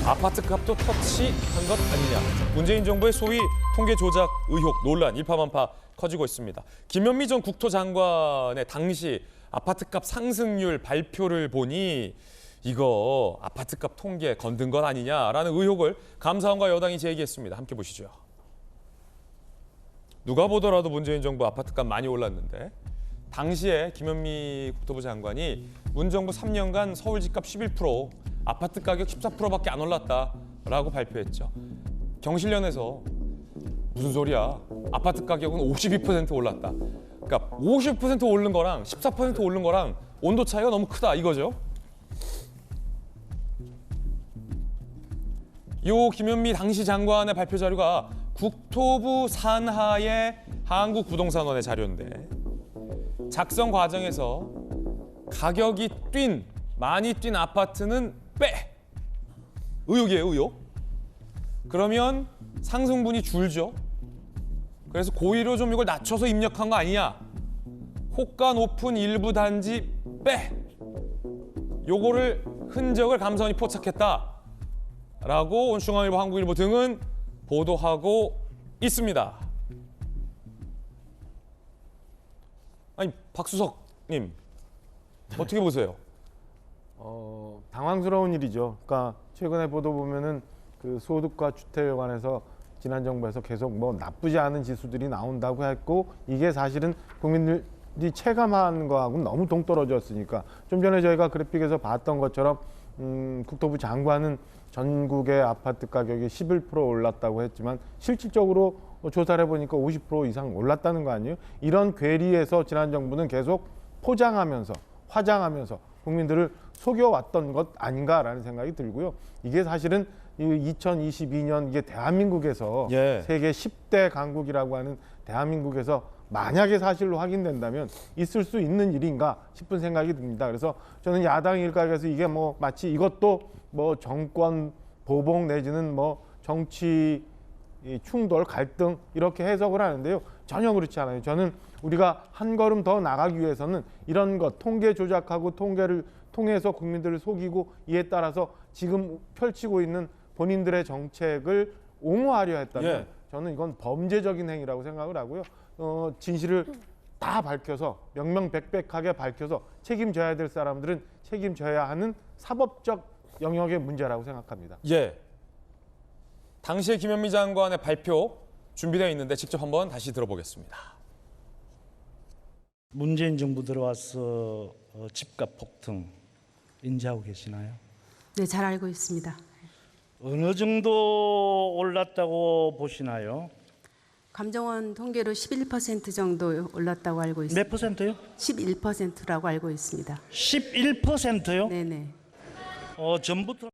아파트 값도 터치한 것 아니냐. 문재인 정부의 소위 통계 조작 의혹 논란 일파만파 커지고 있습니다. 김현미 전 국토장관의 당시 아파트 값 상승률 발표를 보니 이거 아파트 값 통계 건든 것 아니냐라는 의혹을 감사원과 여당이 제기했습니다. 함께 보시죠. 누가 보더라도 문재인 정부 아파트 값 많이 올랐는데 당시에 김현미 국토부 장관이 문 정부 3년간 서울 집값 11%, 아파트 가격 14%밖에 안 올랐다라고 발표했죠. 경실련에서 무슨 소리야? 아파트 가격은 52% 올랐다. 그러니까 50% 오른 거랑 14% 오른 거랑 온도 차이가 너무 크다 이거죠. 요 김현미 당시 장관의 발표 자료가 국토부 산하의 한국부동산원의 자료인데 작성 과정에서 가격이 많이 뛴 아파트는 빼. 의혹이에요, 의혹. 그러면 상승분이 줄죠. 그래서 고의로 좀 이걸 낮춰서 입력한 거 아니냐. 호가 높은 일부 단지 빼. 요거를 흔적을 감사원이 포착했다라고 오늘 중앙일보, 한국일보 등은 보도하고 있습니다. 아니 박수석님 어떻게 보세요? 당황스러운 일이죠. 그러니까 최근에 보도 보면은 그 소득과 주택에 관해서 지난 정부에서 계속 뭐 나쁘지 않은 지수들이 나온다고 했고 이게 사실은 국민들이 체감하는 거하고는 너무 동떨어졌으니까 좀 전에 저희가 그래픽에서 봤던 것처럼 국토부 장관은 전국의 아파트 가격이 11% 올랐다고 했지만 실질적으로 조사를 해보니까 50% 이상 올랐다는 거 아니에요? 이런 괴리에서 지난 정부는 계속 포장하면서 화장하면서 국민들을 속여왔던 것 아닌가라는 생각이 들고요. 이게 사실은 2022년 이게 대한민국에서 세계 10대 강국이라고 하는 대한민국에서 만약에 사실로 확인된다면 있을 수 있는 일인가 싶은 생각이 듭니다. 그래서 저는 야당 일각에서 이게 뭐 마치 이것도 뭐 정권 보복 내지는 뭐 정치 충돌, 갈등 이렇게 해석을 하는데요. 전혀 그렇지 않아요. 저는 우리가 한 걸음 더 나가기 위해서는 이런 것, 통계 조작하고 통계를 통해서 국민들을 속이고 이에 따라서 지금 펼치고 있는 본인들의 정책을 옹호하려 했다면 저는 이건 범죄적인 행위라고 생각을 하고요. 진실을 다 밝혀서 명명백백하게 밝혀서 책임져야 될 사람들은 책임져야 하는 사법적 영역의 문제라고 생각합니다. 당시에 김현미 장관의 발표 준비되어 있는데 직접 한번 다시 들어보겠습니다. 문재인 정부 들어와서 집값 폭등 인지하고 계시나요? 네, 잘 알고 있습니다. 어느 정도 올랐다고 보시나요? 감정원 통계로 11% 정도 올랐다고 알고 있습니다. 몇 퍼센트요? 11%라고 알고 있습니다. 11%요? 네네. 전부터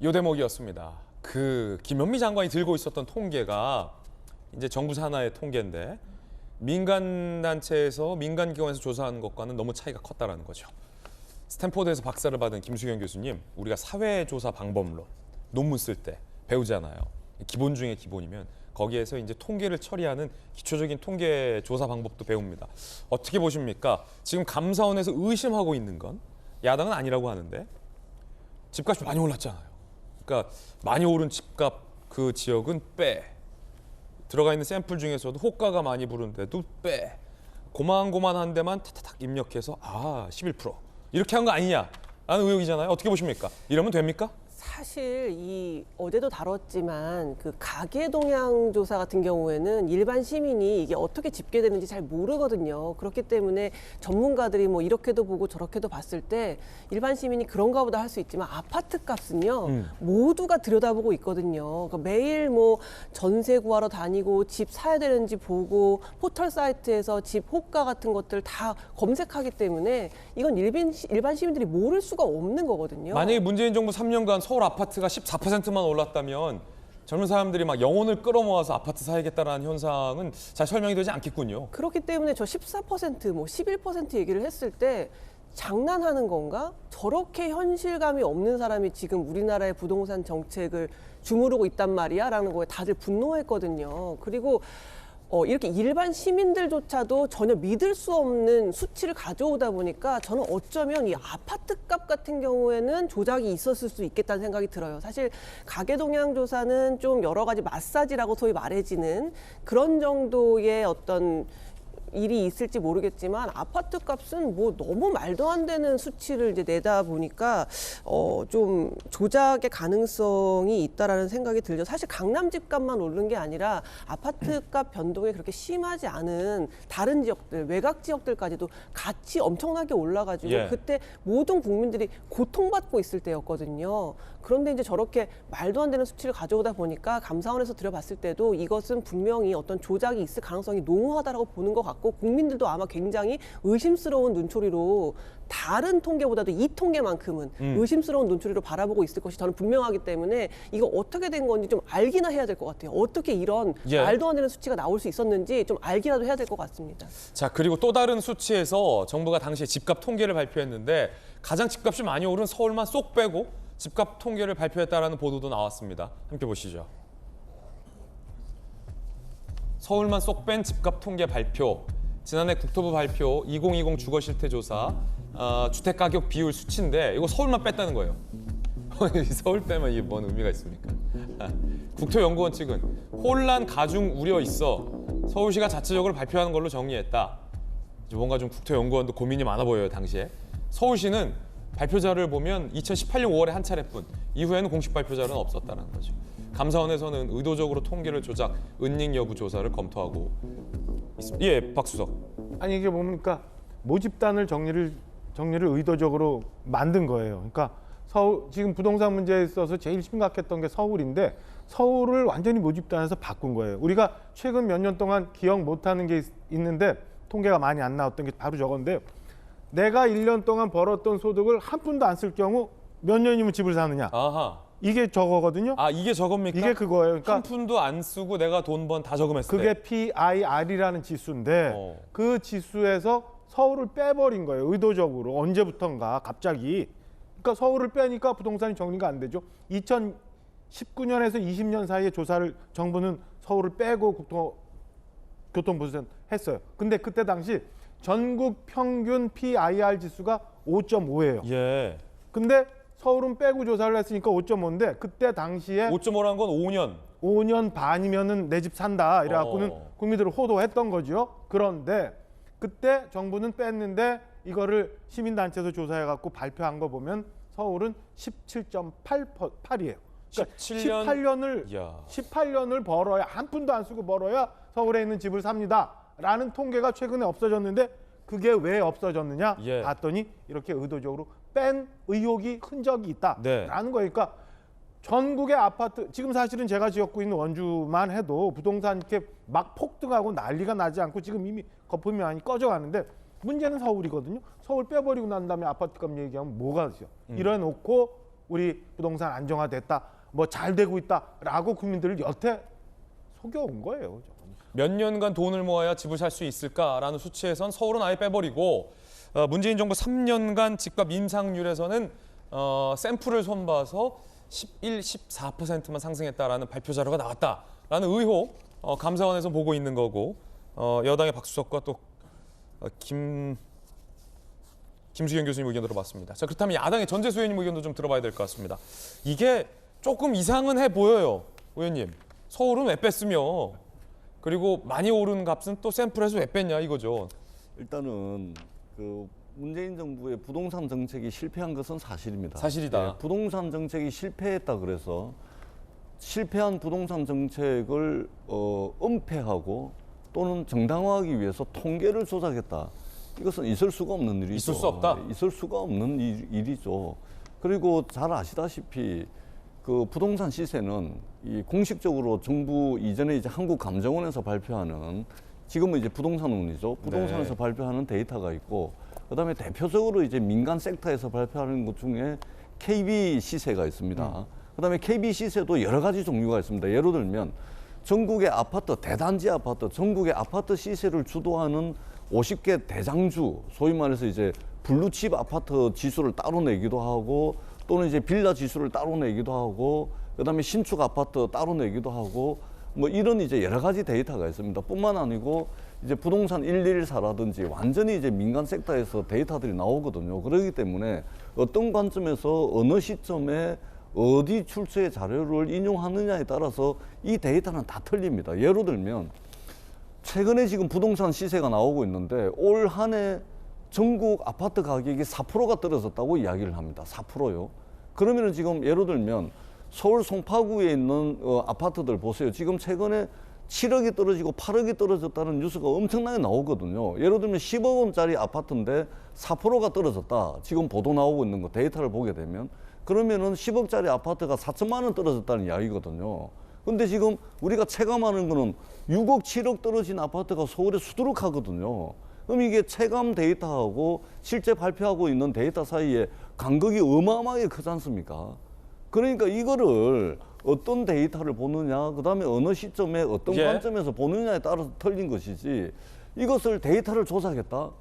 요 대목이었습니다. 그 김현미 장관이 들고 있었던 통계가 이제 정부 산하의 통계인데 민간 단체에서 민간 기관에서 조사하는 것과는 너무 차이가 컸다라는 거죠. 스탠포드에서 박사를 받은 김수경 교수님, 우리가 사회조사 방법론 논문 쓸 때 배우잖아요. 기본 중에 기본이면 거기에서 이제 통계를 처리하는 기초적인 통계 조사 방법도 배웁니다. 어떻게 보십니까? 지금 감사원에서 의심하고 있는 건 야당은 아니라고 하는데 집값이 많이 올랐잖아요. 그러니까 많이 오른 집값 그 지역은 빼. 들어가 있는 샘플 중에서도 호가가 많이 부른데도 빼. 고만고만한 데만 탁탁탁 입력해서 11% 이렇게 한 거 아니냐라는 의혹이잖아요. 어떻게 보십니까? 이러면 됩니까? 사실 어제도 다뤘지만 그 가계 동향 조사 같은 경우에는 일반 시민이 이게 어떻게 집계되는지 잘 모르거든요. 그렇기 때문에 전문가들이 뭐 이렇게도 보고 저렇게도 봤을 때 일반 시민이 그런가 보다 할 수 있지만 아파트 값은요 모두가 들여다보고 있거든요. 그러니까 매일 뭐 전세 구하러 다니고 집 사야 되는지 보고 포털 사이트에서 집 호가 같은 것들 다 검색하기 때문에 이건 일반 시민들이 모를 수가 없는 거거든요. 만약에 문재인 정부 3년간 서울 아파트가 14%만 올랐다면 젊은 사람들이 막 영혼을 끌어모아서 아파트 사야겠다라는 현상은 잘 설명이 되지 않겠군요. 그렇기 때문에 저 14%, 뭐 11% 얘기를 했을 때 장난하는 건가? 저렇게 현실감이 없는 사람이 지금 우리나라의 부동산 정책을 주무르고 있단 말이야? 라는 거에 다들 분노했거든요. 그리고 이렇게 일반 시민들조차도 전혀 믿을 수 없는 수치를 가져오다 보니까 저는 어쩌면 이 아파트값 같은 경우에는 조작이 있었을 수 있겠다는 생각이 들어요. 사실 가계 동향 조사는 좀 여러 가지 마사지라고 소위 말해지는 그런 정도의 어떤 일이 있을지 모르겠지만 아파트 값은 뭐 너무 말도 안 되는 수치를 이제 내다 보니까 좀 조작의 가능성이 있다라는 생각이 들죠. 사실 강남 집값만 오른 게 아니라 아파트 값 변동이 그렇게 심하지 않은 다른 지역들, 외곽 지역들까지도 같이 엄청나게 올라가지고 예. 그때 모든 국민들이 고통받고 있을 때였거든요. 그런데 이제 저렇게 말도 안 되는 수치를 가져오다 보니까 감사원에서 들여봤을 때도 이것은 분명히 어떤 조작이 있을 가능성이 농후하다라고 보는 것 같고 국민들도 아마 굉장히 의심스러운 눈초리로 다른 통계보다도 이 통계만큼은 의심스러운 눈초리로 바라보고 있을 것이 저는 분명하기 때문에 이거 어떻게 된 건지 좀 알기나 해야 될 것 같아요. 어떻게 이런 예. 말도 안 되는 수치가 나올 수 있었는지 좀 알기라도 해야 될 것 같습니다. 자, 그리고 또 다른 수치에서 정부가 당시에 집값 통계를 발표했는데 가장 집값이 많이 오른 서울만 쏙 빼고 집값 통계를 발표했다라는 보도도 나왔습니다. 함께 보시죠. 서울만 쏙 뺀 집값 통계 발표. 지난해 국토부 발표 2020 주거실태조사 주택가격 비율 수치인데 이거 서울만 뺐다는 거예요. 서울 빼면 이게 뭔 의미가 있습니까? 국토연구원 측은 혼란 가중 우려 있어 서울시가 자체적으로 발표하는 걸로 정리했다. 뭔가 좀 국토연구원도 고민이 많아 보여요, 당시에. 서울시는 발표 자료를 보면 2018년 5월에 한 차례뿐 이후에는 공식 발표 자료는 없었다는 거죠. 감사원에서는 의도적으로 통계를 조작, 은닉 여부 조사를 검토하고 있습니다. 예, 박수석. 아니 이게 뭡니까? 모집단을 정리를 의도적으로 만든 거예요. 그러니까 서울 지금 부동산 문제에 있어서 제일 심각했던 게 서울인데 서울을 완전히 모집단에서 바꾼 거예요. 우리가 최근 몇 년 동안 기억 못하는 게 있는데 통계가 많이 안 나왔던 게 바로 저건데요. 내가 1년 동안 벌었던 소득을 한 푼도 안 쓸 경우 몇 년이면 집을 사느냐. 아하. 이게 저거거든요. 아, 이게 저겁니까? 이게 그거예요. 그러니까 한 푼도 안 쓰고 내가 돈 번 다 저금했을 그게 때. PIR이라는 지수인데 어. 그 지수에서 서울을 빼버린 거예요. 의도적으로 언제부턴가 갑자기. 그러니까 서울을 빼니까 부동산이 정리가 안 되죠. 2019년에서 20년 사이에 조사를 정부는 서울을 빼고 교통부에서 했어요. 근데 그때 당시 전국 평균 PIR 지수가 5.5예요. 예. 근데 서울은 빼고 조사를 했으니까 5.5인데 그때 당시에 5.5란 건 5년. 5년 반이면은 내 집 산다 이래갖고는 국민들을 호도했던 거죠. 그런데 그때 정부는 뺐는데 이거를 시민단체에서 조사해갖고 발표한 거 보면 서울은 17.8이에요. 그러니까 17년? 18년을 벌어야 한 푼도 안 쓰고 벌어야 서울에 있는 집을 삽니다라는 통계가 최근에 없어졌는데 그게 왜 없어졌느냐 예. 봤더니 이렇게 의도적으로 뺀 의혹이 흔적이 있다라는 네. 거예요. 그러니까 전국의 아파트 지금 사실은 제가 지었고 있는 원주만 해도 부동산 이렇게 막 폭등하고 난리가 나지 않고 지금 이미 거품이 많이 꺼져가는데 문제는 서울이거든요. 서울 빼버리고 난 다음에 아파트값 얘기하면 뭐가 되죠? 이래놓고 우리 부동산 안정화됐다, 뭐 잘 되고 있다라고 국민들을 여태 속여온 거예요. 몇 년간 돈을 모아야 집을 살 수 있을까라는 수치에선 서울은 아예 빼버리고 문재인 정부 3년간 집값 인상률에서는 샘플을 손봐서 11, 14%만 상승했다라는 발표 자료가 나왔다라는 의혹 감사원에서 보고 있는 거고 여당의 박수석과 또 김수경 교수님 의견 들어봤습니다. 자, 그렇다면 야당의 전재수 의원님 의견도 좀 들어봐야 될 것 같습니다. 이게 조금 이상은 해 보여요, 의원님. 서울은 왜 뺐으며 그리고 많이 오른 값은 또 샘플에서 왜 뺐냐 이거죠. 일단은 그 문재인 정부의 부동산 정책이 실패한 것은 사실입니다. 사실이다. 예, 부동산 정책이 실패했다 그래서 실패한 부동산 정책을 은폐하고 또는 정당화하기 위해서 통계를 조작했다. 이것은 있을 수가 없는 일이죠. 있을 수 없다? 예, 있을 수가 없는 일이죠. 그리고 잘 아시다시피 그 부동산 시세는 이 공식적으로 정부 이전에 이제 한국감정원에서 발표하는 지금은 이제 부동산원이죠. 부동산에서 네. 발표하는 데이터가 있고 그다음에 대표적으로 이제 민간 섹터에서 발표하는 것 중에 KB 시세가 있습니다. 그다음에 KB 시세도 여러 가지 종류가 있습니다. 예를 들면 전국의 아파트 대단지 아파트, 전국의 아파트 시세를 주도하는 50개 대장주, 소위 말해서 이제 블루칩 아파트 지수를 따로 내기도 하고 또는 이제 빌라 지수를 따로 내기도 하고 그다음에 신축 아파트 따로 내기도 하고 뭐 이런 이제 여러 가지 데이터가 있습니다. 뿐만 아니고 이제 부동산 114라든지 완전히 이제 민간 섹터에서 데이터들이 나오거든요. 그렇기 때문에 어떤 관점에서 어느 시점에 어디 출처의 자료를 인용하느냐에 따라서 이 데이터는 다 틀립니다. 예를 들면 최근에 지금 부동산 시세가 나오고 있는데 올 한 해 전국 아파트 가격이 4%가 떨어졌다고 이야기를 합니다. 4%요. 그러면은 지금 예를 들면 서울 송파구에 있는 아파트들 보세요. 지금 최근에 7억이 떨어지고 8억이 떨어졌다는 뉴스가 엄청나게 나오거든요. 예를 들면 10억 원짜리 아파트인데 4%가 떨어졌다. 지금 보도 나오고 있는 거 데이터를 보게 되면 그러면은 10억짜리 아파트가 4천만 원 떨어졌다는 이야기거든요. 근데 지금 우리가 체감하는 거는 6억, 7억 떨어진 아파트가 서울에 수두룩하거든요. 그럼 이게 체감 데이터하고 실제 발표하고 있는 데이터 사이에 간극이 어마어마하게 크지 않습니까? 그러니까 이거를 어떤 데이터를 보느냐, 그다음에 어느 시점에 어떤 예. 관점에서 보느냐에 따라서 틀린 것이지 이것을 데이터를 조작했다?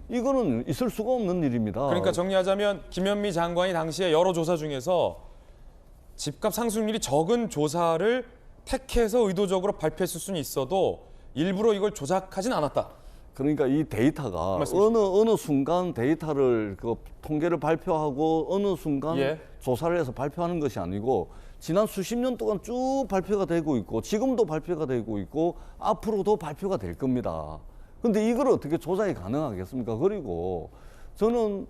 이거는 있을 수가 없는 일입니다. 그러니까 정리하자면 김현미 장관이 당시에 여러 조사 중에서 집값 상승률이 적은 조사를 택해서 의도적으로 발표했을 수는 있어도 일부러 이걸 조작하진 않았다. 그러니까 이 데이터가 말씀해 어느 순간 데이터를 그 통계를 발표하고 어느 순간 예. 조사를 해서 발표하는 것이 아니고 지난 수십 년 동안 쭉 발표가 되고 있고 지금도 발표가 되고 있고 앞으로도 발표가 될 겁니다. 근데 이걸 어떻게 조작이 가능하겠습니까? 그리고 저는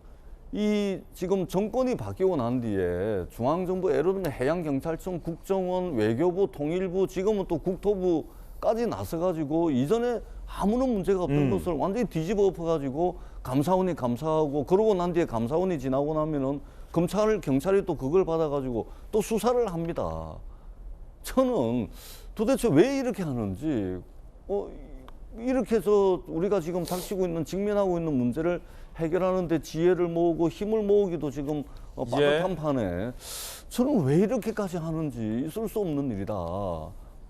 이 지금 정권이 바뀌고 난 뒤에 중앙정부 예를 들면 해양경찰청, 국정원, 외교부, 통일부, 지금은 또 국토부까지 나서가지고 이전에 아무런 문제가 없던 것을 완전히 뒤집어 엎어가지고 감사원이 감사하고 그러고 난 뒤에 감사원이 지나고 나면은 경찰이 또 그걸 받아가지고 또 수사를 합니다. 저는 도대체 왜 이렇게 하는지, 이렇게 해서 우리가 지금 닥치고 있는, 직면하고 있는 문제를 해결하는데 지혜를 모으고 힘을 모으기도 지금 빠듯한 판에 저는 왜 이렇게까지 하는지 있을 수 없는 일이다.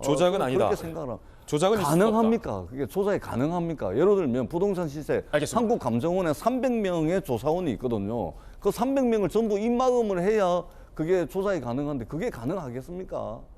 조작은 아니다. 그렇게 생각합니다. 조작은 있을 수 없다. 가능합니까? 그게 조작이 가능합니까? 예를 들면 부동산 시세 알겠습니다. 한국감정원에 300명의 조사원이 있거든요. 그 300명을 전부 입막음을 해야 그게 조작이 가능한데 그게 가능하겠습니까?